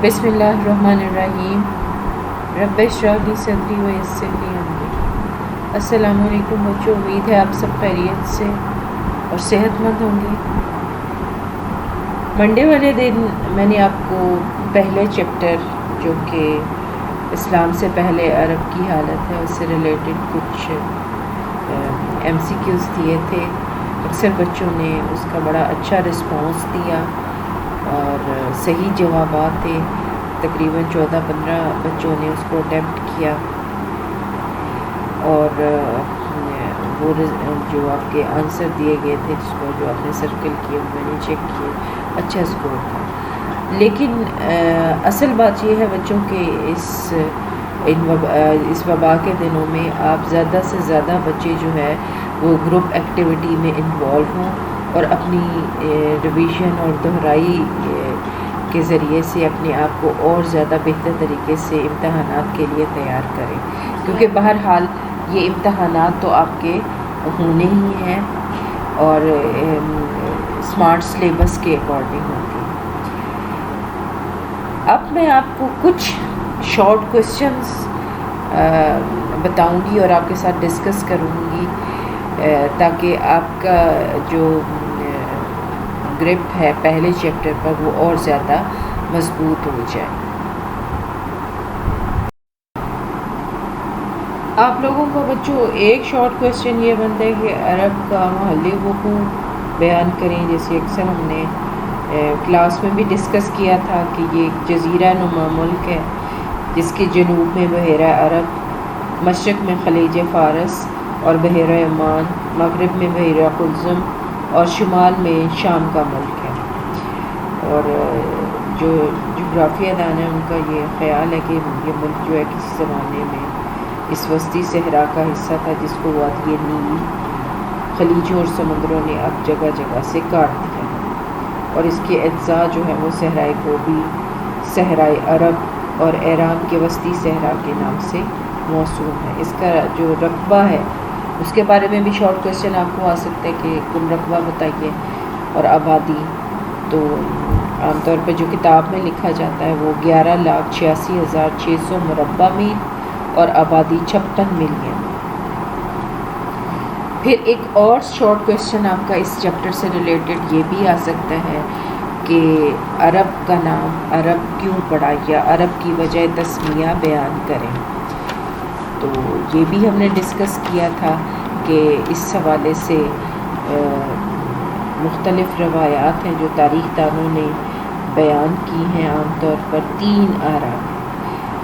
بسم اللہ الرحمن الرحیم رب اشرح لی صدری ویسر لی امری۔ السلام علیکم بچوں، امید ہے آپ سب خیریت سے اور صحت مند ہوں گے۔ منڈے والے دن میں نے آپ کو پہلے چیپٹر جو کہ اسلام سے پہلے عرب کی حالت ہے اس سے ریلیٹڈ کچھ ایم سی کیوز دیے تھے۔ اکثر بچوں نے اس کا بڑا اچھا رسپانس دیا اور صحیح جوابات تھے، تقریباً 14-15 بچوں نے اس کو اٹیمپٹ کیا، اور وہ جو آپ کے آنسر دیے گئے تھے جس کو جو آپ نے سرکل کیے میں نے چیک کیے، اچھا اسکور تھا۔ لیکن اصل بات یہ ہے بچوں کہ اس وبا کے دنوں میں آپ زیادہ سے زیادہ بچے جو ہے وہ گروپ ایکٹیویٹی میں انوالو ہوں اور اپنی ریویژن اور دہرائی کے ذریعے سے اپنے آپ کو اور زیادہ بہتر طریقے سے امتحانات کے لیے تیار کریں، کیونکہ بہرحال یہ امتحانات تو آپ کے ہونے ہی ہیں اور اسمارٹ سلیبس کے اکارڈنگ ہوتے ہیں۔ اب میں آپ کو کچھ شارٹ کویسچنز بتاؤں گی اور آپ کے ساتھ ڈسکس کروں گی تاکہ آپ کا جو گرپ ہے پہلے چیپٹر پر وہ اور زیادہ مضبوط ہو جائے۔ آپ لوگوں کو بچوں ایک شارٹ کویسچن یہ بنتا ہے کہ عرب کا محل وقوع بیان کریں، جیسے اکثر ہم نے کلاس میں بھی ڈسکس کیا تھا کہ یہ ایک جزیرہ نما ملک ہے جس کے جنوب میں بحیرہ عرب، مشرق میں خلیج فارس اور بحیرہ عمان، مغرب میں بحیرہ قلزم اور شمال میں شام کا ملک ہے۔ اور جو جغرافیہ دان ہے ان کا یہ خیال ہے کہ یہ ملک جو ہے کسی زمانے میں اس وسطی صحرا کا حصہ تھا جس کو وادی نیل، خلیجوں اور سمندروں نے اب جگہ جگہ سے کاٹ دیا اور اس کے اجزاء جو ہیں وہ صحرائے گوبی، صحرائے عرب اور ایران کے وسطی صحرا کے نام سے موسوم ہے۔ اس کا جو رقبہ ہے اس کے بارے میں بھی شارٹ کویسچن آپ کو آ سکتا ہے کہ کل رقبہ بتائیے اور آبادی۔ تو عام طور پہ جو کتاب میں لکھا جاتا ہے وہ 11,86,600 مربع میل اور آبادی 56 ملین۔ پھر ایک اور شارٹ کویسچن آپ کا اس چیپٹر سے ریلیٹڈ یہ بھی آ سکتا ہے کہ عرب کا نام عرب کیوں پڑا یا عرب کی وجہ تسمیہ بیان کریں۔ تو یہ بھی ہم نے ڈسکس کیا تھا کہ اس حوالے سے مختلف روایات ہیں جو تاریخ دانوں نے بیان کی ہیں، عام طور پر 3 آراء۔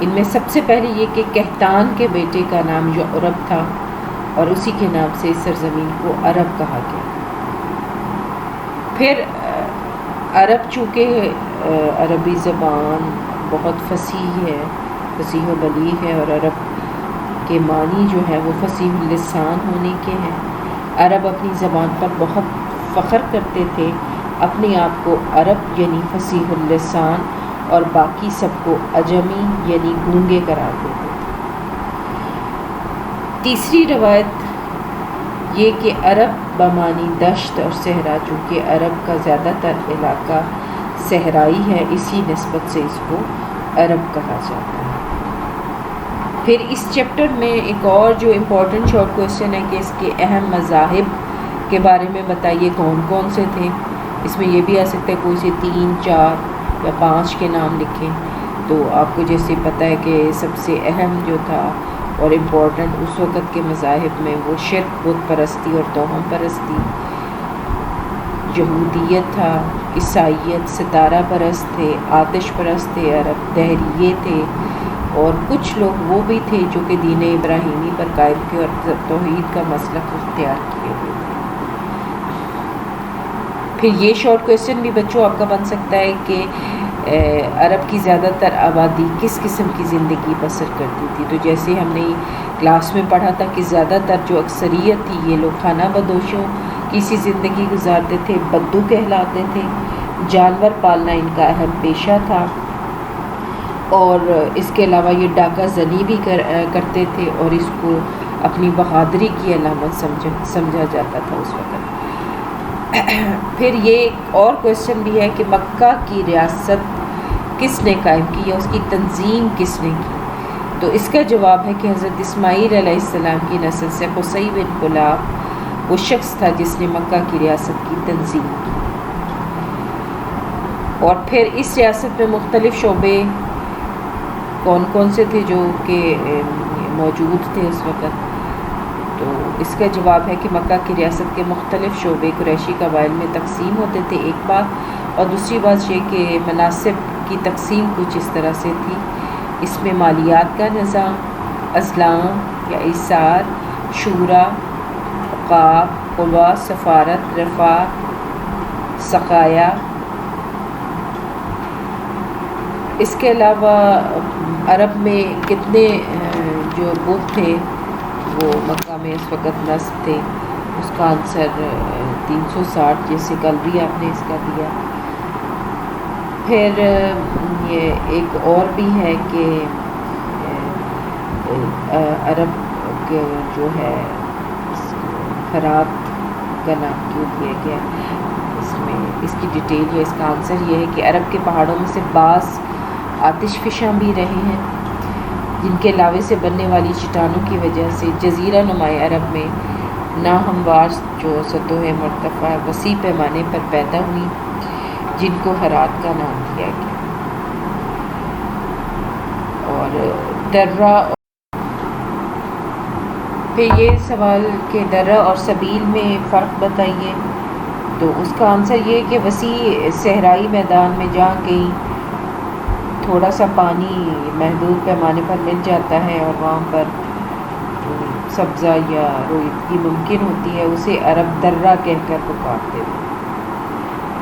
ان میں سب سے پہلے یہ کہ کہتان کے بیٹے کا نام جو عرب تھا اور اسی کے نام سے اس سرزمین کو عرب کہا گیا۔ پھر عرب چونکہ عربی زبان بہت فصیح ہے، فصیح و بلیغ ہے اور عرب کے معنی جو ہے وہ فصیح اللسان ہونے کے ہیں۔ عرب اپنی زبان پر بہت فخر کرتے تھے، اپنے آپ کو عرب یعنی فصیح اللسان اور باقی سب کو عجمی یعنی گونگے قرار دیتے تھے۔ تیسری روایت یہ کہ عرب بمانی دشت اور صحرا، چونکہ عرب کا زیادہ تر علاقہ صحرائی ہے اسی نسبت سے اس کو عرب کہا جاتا ہے۔ پھر اس چیپٹر میں ایک اور جو امپورٹنٹ شارٹ کویسچن ہے کہ اس کے اہم مذاہب کے بارے میں بتائیے کون کون سے تھے۔ اس میں یہ بھی آ سکتا ہے کوئی سے 3، 4 یا 5 کے نام لکھیں۔ تو آپ کو جیسے پتہ ہے کہ سب سے اہم جو تھا اور امپورٹنٹ اس وقت کے مذاہب میں وہ شرک، بت پرستی اور توہم پرستی، یہودیت تھا، عیسائیت، ستارہ پرست تھے، آتش پرست تھے، عرب دہریے تھے، اور کچھ لوگ وہ بھی تھے جو کہ دین ابراہیمی پر قائم تھے اور توحید کا مسلک اختیار کیے ہوئے تھے۔ پھر یہ شارٹ کویسچن بھی بچوں آپ کا بن سکتا ہے کہ عرب کی زیادہ تر آبادی کس قسم کی زندگی بسر کرتی تھی۔ تو جیسے ہم نے کلاس میں پڑھا تھا کہ زیادہ تر جو اکثریت تھی یہ لوگ خانہ بدوشوں کی سی زندگی گزارتے تھے، بدو کہلاتے تھے، جانور پالنا ان کا اہم پیشہ تھا، اور اس کے علاوہ یہ ڈاکہ زنی بھی کرتے تھے اور اس کو اپنی بہادری کی علامت سمجھا جاتا تھا اس وقت۔ پھر یہ ایک اور کویسچن بھی ہے کہ مکہ کی ریاست کس نے قائم کی یا اس کی تنظیم کس نے کی؟ تو اس کا جواب ہے کہ حضرت اسماعیل علیہ السلام کی نسل سے قصی بن کلاب وہ شخص تھا جس نے مکہ کی ریاست کی تنظیم کی. اور پھر اس ریاست میں مختلف شعبے کون کون سے تھے جو کہ موجود تھے اس وقت؟ تو اس کا جواب ہے کہ مکہ کی ریاست کے مختلف شعبے قریشی قبائل میں تقسیم ہوتے تھے، ایک بات. اور دوسری بات یہ کہ مناصب کی تقسیم کچھ اس طرح سے تھی. اس میں مالیات کا نظام، ازلام یا ایثار، شورا، عقاب، قوا، سفارت، رفاع، سقایا. اس کے علاوہ عرب میں کتنے جو بت تھے وہ مکہ میں اس وقت نصب تھے، اس کا آنسر 360 جیسے کل بھی آپ نے اس کا دیا. پھر یہ ایک اور بھی ہے کہ عرب جو ہے فرات کا نام کیوں دیا گیا، اس میں اس کی ڈیٹیل ہے. اس کا آنسر یہ ہے کہ عرب کے پہاڑوں میں سے بعض آتش فشاں بھی رہے ہیں جن کے لاوے سے بننے والی چٹانوں کی وجہ سے جزیرہ نمائے عرب میں ناہموار جو سطح مرتفع وسیع پیمانے پر پیدا ہوئی جن کو ہرات کا نام دیا گیا. اور درہ، پھر یہ سوال کہ درہ اور سبیل میں فرق بتائیے. تو اس کا آنسر یہ کہ وسیع صحرائی میدان میں جہاں کہیں تھوڑا سا پانی محدود پیمانے پر مل جاتا ہے اور وہاں پر سبزہ یا رویدگی ممکن ہوتی ہے اسے عرب درہ کہہ کر پکارتے تھے.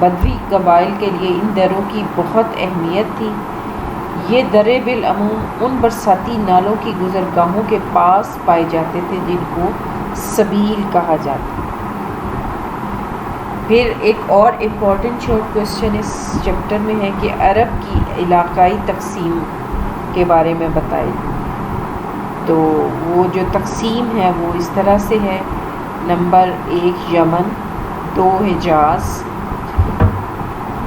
بدوی قبائل کے لیے ان دروں کی بہت اہمیت تھی. یہ درے بالعموم ان برساتی نالوں کی گزرگاہوں کے پاس پائے جاتے تھے جن کو سبیل کہا جاتا. پھر ایک اور امپورٹنٹ شارٹ کویسچن اس چیپٹر میں ہے کہ عرب کی علاقائی تقسیم کے بارے میں بتائیں. تو وہ جو تقسیم ہے وہ اس طرح سے ہے: نمبر 1 یمن، 2 حجاز،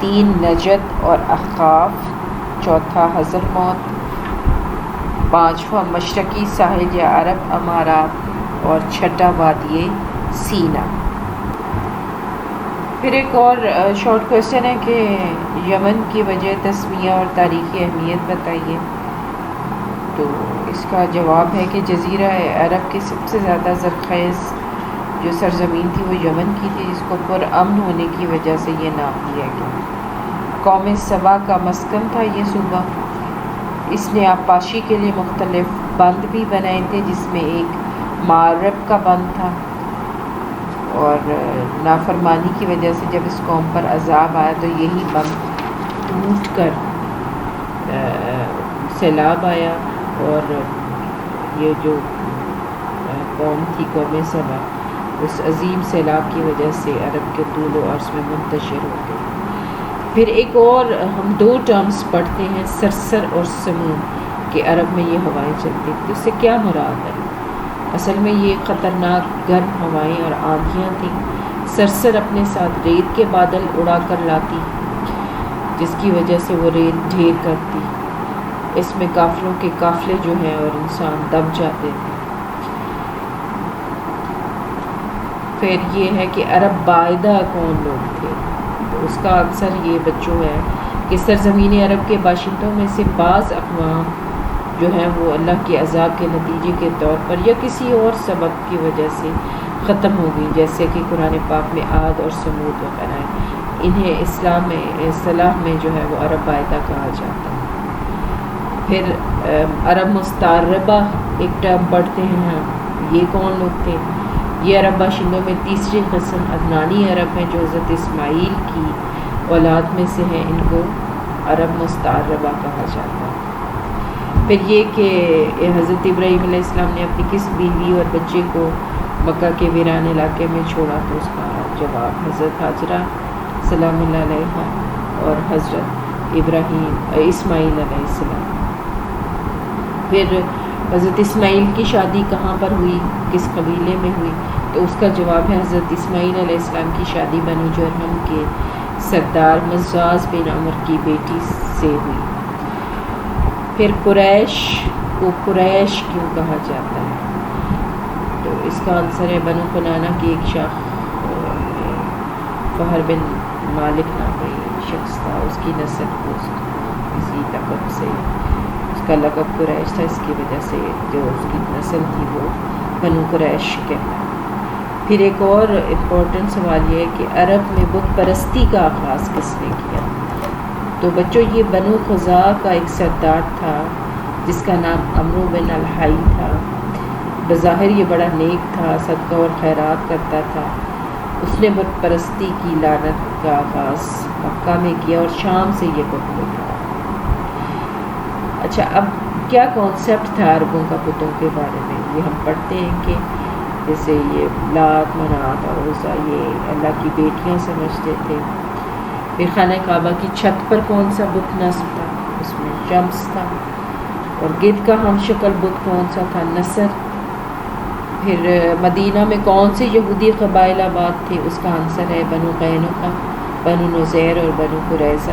3 نجد اور احقاف، 4 حضرموت، 5واں مشرقی ساحل یا عرب امارات اور 6 وادی سینا. پھر ایک اور شارٹ کویسچن ہے کہ یمن کی وجہ تسمیہ اور تاریخی اہمیت بتائیے. تو اس کا جواب ہے کہ جزیرہ عرب کی سب سے زیادہ زرخیز جو سرزمین تھی وہ یمن کی تھی، جس کو پرامن ہونے کی وجہ سے یہ نام دیا گیا. قوم سبا کا مسکن تھا یہ صوبہ. اس نے آبپاشی کے لیے مختلف بند بھی بنائے تھے جس میں ایک معرب کا بند تھا. اور نافرمانی کی وجہ سے جب اس قوم پر عذاب آیا تو یہی بند ٹوٹ کر سیلاب آیا اور یہ جو قوم تھی قوم سبا اس عظیم سیلاب کی وجہ سے عرب کے طول و عرض میں منتشر ہو گئی. پھر ایک اور ہم 2 ٹرمز پڑھتے ہیں، سرسر اور سموم، کہ عرب میں یہ ہوائیں چلتی تھیں. اس سے کیا مراد ہے؟ اصل میں یہ خطرناک گرم ہوائیں اور آندھیاں تھیں. سرسر اپنے ساتھ ریت کے بادل اڑا کر لاتی جس کی وجہ سے وہ ریت ڈھیر کرتی. اس میں قافلوں کے قافلے جو ہیں اور انسان دب جاتے تھے. پھر یہ ہے کہ عرب باعدہ کون لوگ تھے. تو اس کا آنسر یہ بچوں ہے کہ سرزمین عرب کے باشندوں میں سے بعض اقوام جو ہیں وہ اللہ کے عذاب کے نتیجے کے طور پر یا کسی اور سبب کی وجہ سے ختم ہو گئی، جیسے کہ قرآن پاک میں عاد اور سمود وغیرہ ہیں. انہیں اسلام میں اصطلاح میں جو ہے وہ عرب باعدہ کہا جاتا ہے. پھر عرب مستعربہ ایک ٹرم پڑھتے ہیں ہم. یہ کون لوگ تھے؟ یہ عرب باشندوں میں تیسری قسم عدنانی عرب ہیں جو حضرت اسماعیل کی اولاد میں سے ہیں. ان کو عرب مستعربہ کہا جاتا ہے. پھر یہ کہ حضرت ابراہیم علیہ السلام نے اپنی کس بیوی اور بچے کو مکہ کے ویران علاقے میں چھوڑا؟ تو اس کا جواب حضرت حاجرہ سلام اللہ علیہ اور حضرت اسماعیل علیہ السلام. پھر حضرت اسماعیل کی شادی کہاں پر ہوئی، کس قبیلے میں ہوئی؟ تو اس کا جواب ہے حضرت اسماعیل علیہ السلام کی شادی بنو جرہم کے سردار مزاز بن عمر کی بیٹی سے ہوئی. پھر قریش کو قریش کیوں کہا جاتا ہے؟ تو اس کا آنسر ہے بنو کنانہ کی ایک شاخ فہر بن مالک نامی شخص تھا، اس کی نسل کو کسی لقب سے اس کا لقب قریش تھا، اس کی وجہ سے جو اس کی نسل تھی وہ بنو قریش کہتا ہے۔ پھر ایک اور امپورٹنٹ سوال یہ ہے کہ عرب میں بت پرستی کا آغاز کس نے کیا؟ تو بچوں یہ بنو خزاعہ کا ایک سردار تھا جس کا نام عمرو بن الحی تھا۔ بظاہر یہ بڑا نیک تھا، صدقہ اور خیرات کرتا تھا۔ اس نے بت پرستی کی لعنت کا آغاز مکہ میں کیا اور شام سے یہ بت لے۔ اچھا، اب کیا کانسیپٹ تھا عربوں کا بتوں کے بارے میں؟ یہ ہم پڑھتے ہیں کہ جیسے یہ لات منات اور عزا یہ اللہ کی بیٹیاں سمجھتے تھے۔ پھر خانہ کعبہ کی چھت پر کون سا بت نصب تھا؟ اس میں شمس تھا۔ اور گدھ کا ہم شکل بت کون سا تھا؟ نصر۔ پھر مدینہ میں کون سے یہودی قبائل آباد تھے؟ اس کا آنسر ہے بنو قینقاع، بنو نذیر اور بنو قریظہ۔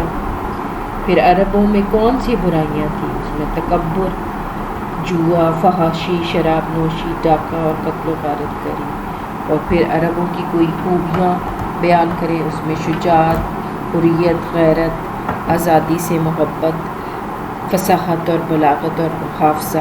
پھر عربوں میں کون سی برائیاں تھیں؟ اس میں تکبر، جوا، فحاشی، شراب نوشی، ڈاکہ اور قتل و غارت گری۔ اور پھر عربوں کی کوئی خوبیاں بیان کریں، اس میں شجاعت، حریت، غیرت، آزادی سے محبت، فصاحت اور بلاغت اور محافظہ۔